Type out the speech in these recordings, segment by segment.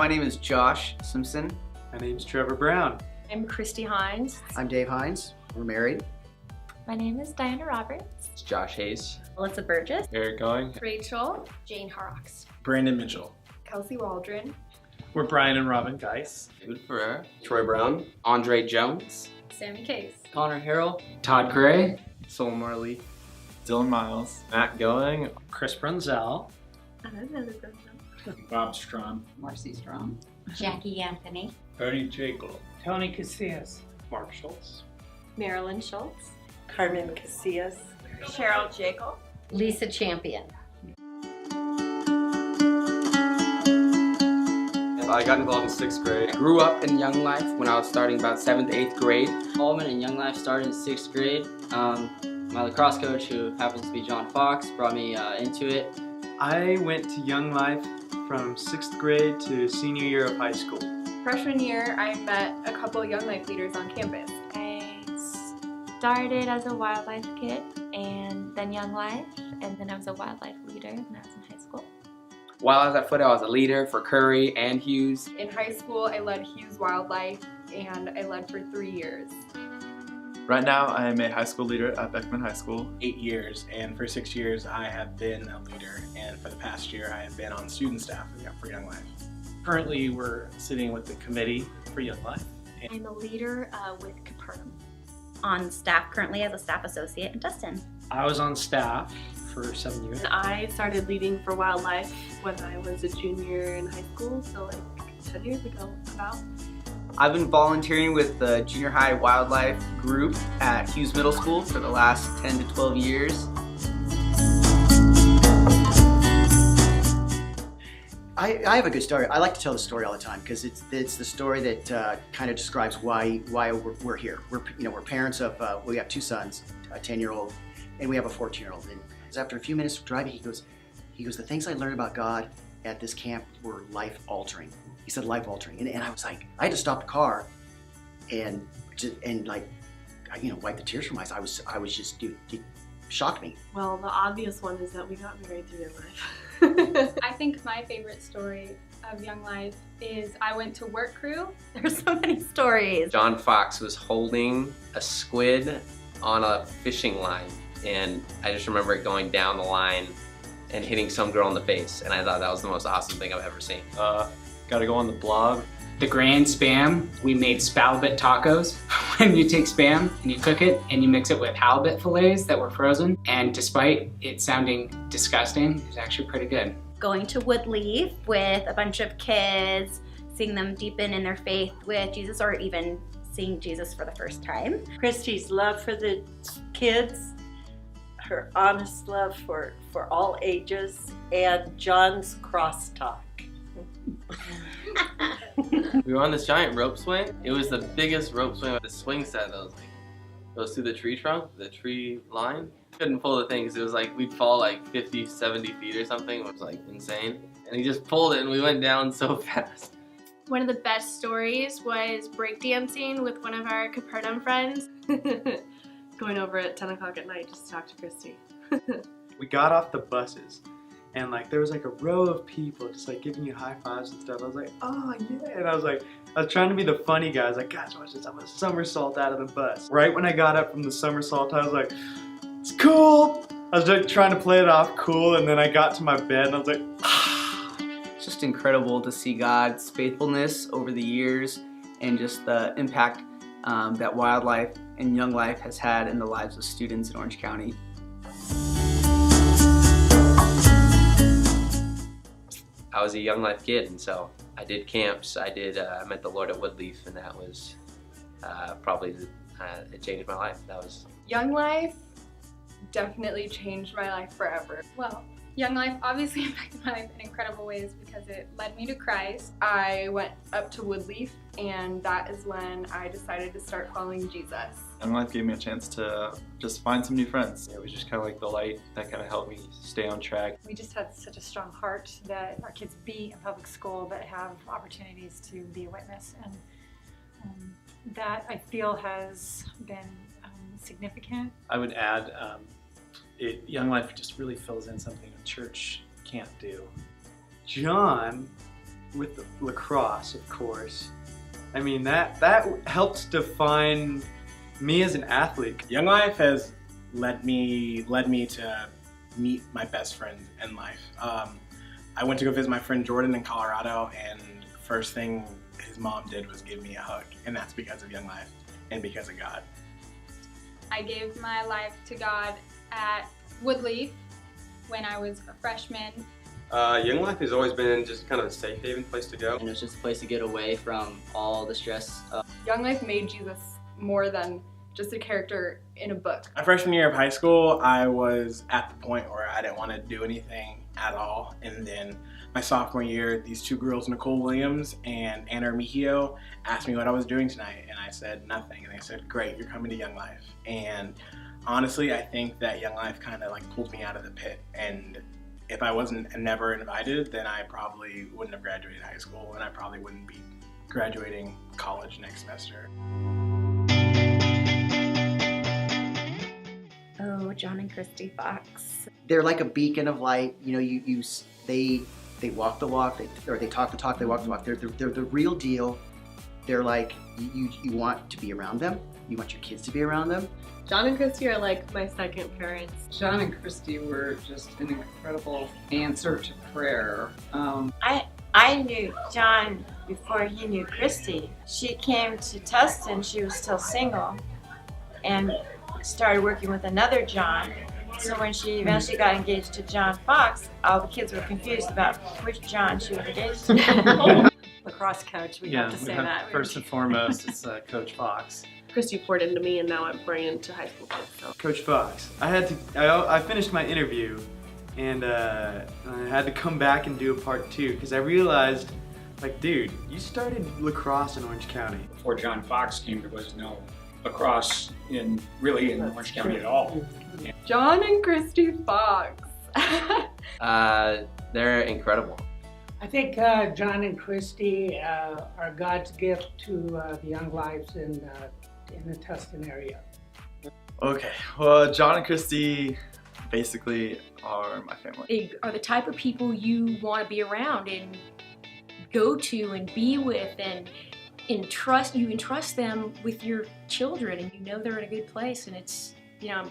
name is Josh Simpson. My name's Trevor Brown. I'm Christy Hines. I'm Dave Hines. We're married. My name is Diana Roberts. It's Josh Hayes. Alyssa Burgess. Eric Going. Rachel. Jane Horrocks. Brandon Mitchell. Kelsey Waldron. We're Brian and Robin Geis. David Ferrer. Troy Brown. Andre Jones. Sammy Case. Connor Harrell. Todd Gray. Sol Marley. Dylan Miles. Matt Going. Chris Brunzel. Bob Strom. Marcy Strom. Jackie Anthony. Ernie Jacob. Tony Casillas. Mark Schultz. Marilyn Schultz. Carmen Casillas. Cheryl Jacob. Lisa Champion. I got involved in 6th grade. I grew up in Young Life when I was starting about 7th, 8th grade. Involvement in Young Life started in 6th grade. My lacrosse coach, who happens to be John Fox, brought me into it. I went to Young Life from 6th grade to senior year of high school. Freshman year, I met a couple Young Life leaders on campus. I started as a wildlife kid and then Young Life, and then I was a wildlife leader when I was in high school. While I was at Foothill, I was a leader for Curry and Hughes. In high school, I led Hughes Wildlife, and I led for 3 years. Right now, I am a high school leader at Beckman High School. 8 years, and for 6 years, I have been a leader, and for the past year, I have been on student staff for Young Life. Currently, we're sitting with the committee for Young Life. I'm a leader with Capernaum. On staff currently as a staff associate in Dustin. I was on staff for 7 years. I started leading for wildlife when I was a junior in high school, so like 10 years ago about. I've been volunteering with the junior high wildlife group at Hughes Middle School for the last 10 to 12 years. I have a good story. I like to tell the story all the time because it's the story that kind of describes why we're here. We're parents of we have 2 sons, a 10-year-old, and we have a 14-year-old. And after a few minutes of driving, he goes, the things I learned about God at this camp were life altering. He said life altering, and I was like, I had to stop the car, and like, wipe the tears from my eyes. I was just, it shocked me. Well, the obvious one is that we got married through Young Life. I think my favorite story of Young Life is I went to work crew. There's so many stories. John Fox was holding a squid on a fishing line, and I just remember it going down the line and hitting some girl in the face, and I thought that was the most awesome thing I've ever seen. Gotta go on the blog. The Grand Spam, we made spalbit tacos. When you take Spam and you cook it and you mix it with halibut fillets that were frozen, and despite it sounding disgusting, it's actually pretty good. Going to Woodleaf with a bunch of kids, seeing them deepen in their faith with Jesus, or even seeing Jesus for the first time. Christy's love for the kids, her honest love for all ages, and John's crosstalk. We were on this giant rope swing. It was the biggest rope swing with the swing set that was like, goes through the tree trunk, the tree line. Couldn't pull the thing because it was like, we'd fall like 50, 70 feet or something. It was like insane. And he just pulled it and we went down so fast. One of the best stories was breakdancing with one of our Capernaum friends. Going over at 10 o'clock at night just to talk to Christy. We got off the buses, and like there was like a row of people just like giving you high fives and stuff. I was like, oh yeah, and I was trying to be the funny guy. I was like, guys, watch this, I'm gonna somersault out of the bus. Right when I got up from the somersault, I was like, it's cool. I was like trying to play it off cool, and then I got to my bed and I was like, It's just incredible to see God's faithfulness over the years and just the impact that wildlife and Young Life has had in the lives of students in Orange County. I was a Young Life kid, and so I did camps. I met the Lord at Woodleaf, and that was probably it changed my life. That was Young Life definitely changed my life forever. Well, Young Life obviously impacted my life in incredible ways because it led me to Christ. I went up to Woodleaf, and that is when I decided to start following Jesus. Young Life gave me a chance to just find some new friends. It was just kind of like the light that kind of helped me stay on track. We just had such a strong heart that our kids be in public school, but have opportunities to be a witness, and that I feel has been significant. I would add, Young Life just really fills in something a church can't do. John with lacrosse, of course. I mean, that helps define me as an athlete. Young Life has led me to meet my best friend in life. I went to go visit my friend Jordan in Colorado, and the first thing his mom did was give me a hug, and that's because of Young Life and because of God. I gave my life to God at Woodleaf when I was a freshman. Young Life has always been just kind of a safe haven place to go. And it was just a place to get away from all the stress. Young Life made Jesus more than just a character in a book. My freshman year of high school, I was at the point where I didn't want to do anything at all. And then my sophomore year, these two girls, Nicole Williams and Anna Armigio, asked me what I was doing tonight. And I said nothing. And they said, great, you're coming to Young Life. And honestly, I think that Young Life kind of like pulled me out of the pit. And if I wasn't never invited, then I probably wouldn't have graduated high school, and I probably wouldn't be graduating college next semester. Oh, John and Christy Fox. They're like a beacon of light. You know, they walk the walk, they talk the talk, they walk the walk. They're the real deal. They're like, you want to be around them. You want your kids to be around them. John and Christy are like my second parents. John and Christy were just an incredible answer to prayer. I knew John before he knew Christy. She came to Tustin, she was still single, and started working with another John. So when she eventually got engaged to John Fox, all the kids were confused about which John she was engaged to. Lacrosse coach, we have to say that. First and foremost, it's Coach Fox. Christy poured into me, and now I'm pouring into high school kids. So. Coach Fox, I finished my interview, and I had to come back and do a part 2 because I realized, like, dude, you started lacrosse in Orange County. Before John Fox came, there was no lacrosse in Orange County at all. Yeah. John and Christy Fox. They're incredible. I think John and Christy are God's gift to the Young Lives in the Tustin area. Okay, well, John and Christy basically are my family. They are the type of people you want to be around and go to and be with, and entrust them with your children, and you know they're in a good place, and it's, you know,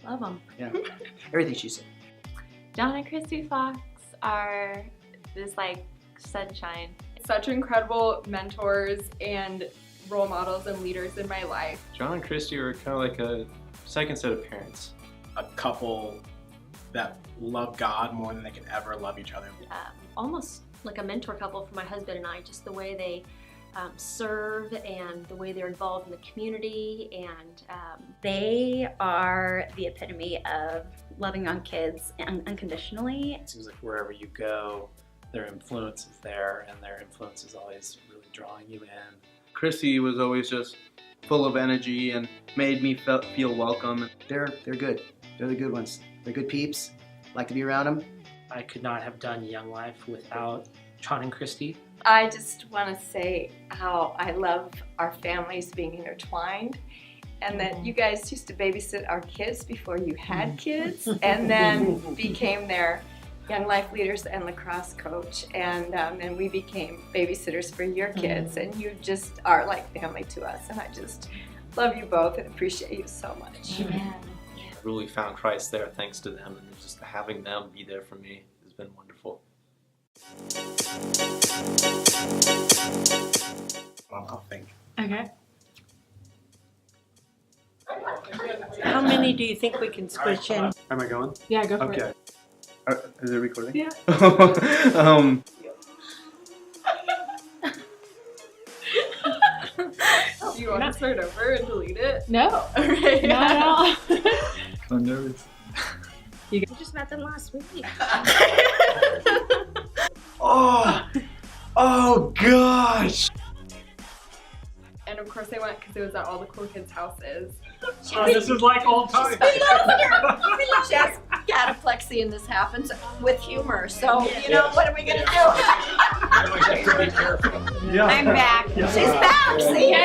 love them. Yeah, everything she said. John and Christy Fox are this like sunshine. Such incredible mentors and role models and leaders in my life. John and Christy are kind of like a second set of parents. A couple that love God more than they could ever love each other. Almost like a mentor couple for my husband and I, just the way they serve and the way they're involved in the community, and they are the epitome of loving on kids unconditionally. It seems like wherever you go, their influence is there, and their influence is always really drawing you in. Christy was always just full of energy and made me feel welcome. They're good. They're the good ones. They're good peeps. Like to be around them. I could not have done Young Life without John and Christy. I just want to say how I love our families being intertwined, and that you guys used to babysit our kids before you had kids, and then became their Young Life leaders and lacrosse coach, and we became babysitters for your kids, and you just are like family to us, and I just love you both and appreciate you so much. Amen. I really found Christ there thanks to them, and just having them be there for me has been wonderful. I'll think. Okay. How many do you think we can squish in? Am I going? Yeah, go for okay. it. Is it recording? Yeah. Do you want to start over and delete it? No. Okay. Not at all. I'm nervous. You just met them last week. Oh gosh! And of course I went because it was at all the cool kids' houses. Oh, this is like old times. Just cataplexy, and this happens with humor. So, you know, what are we going to do? Be careful. I'm back. She's back. See?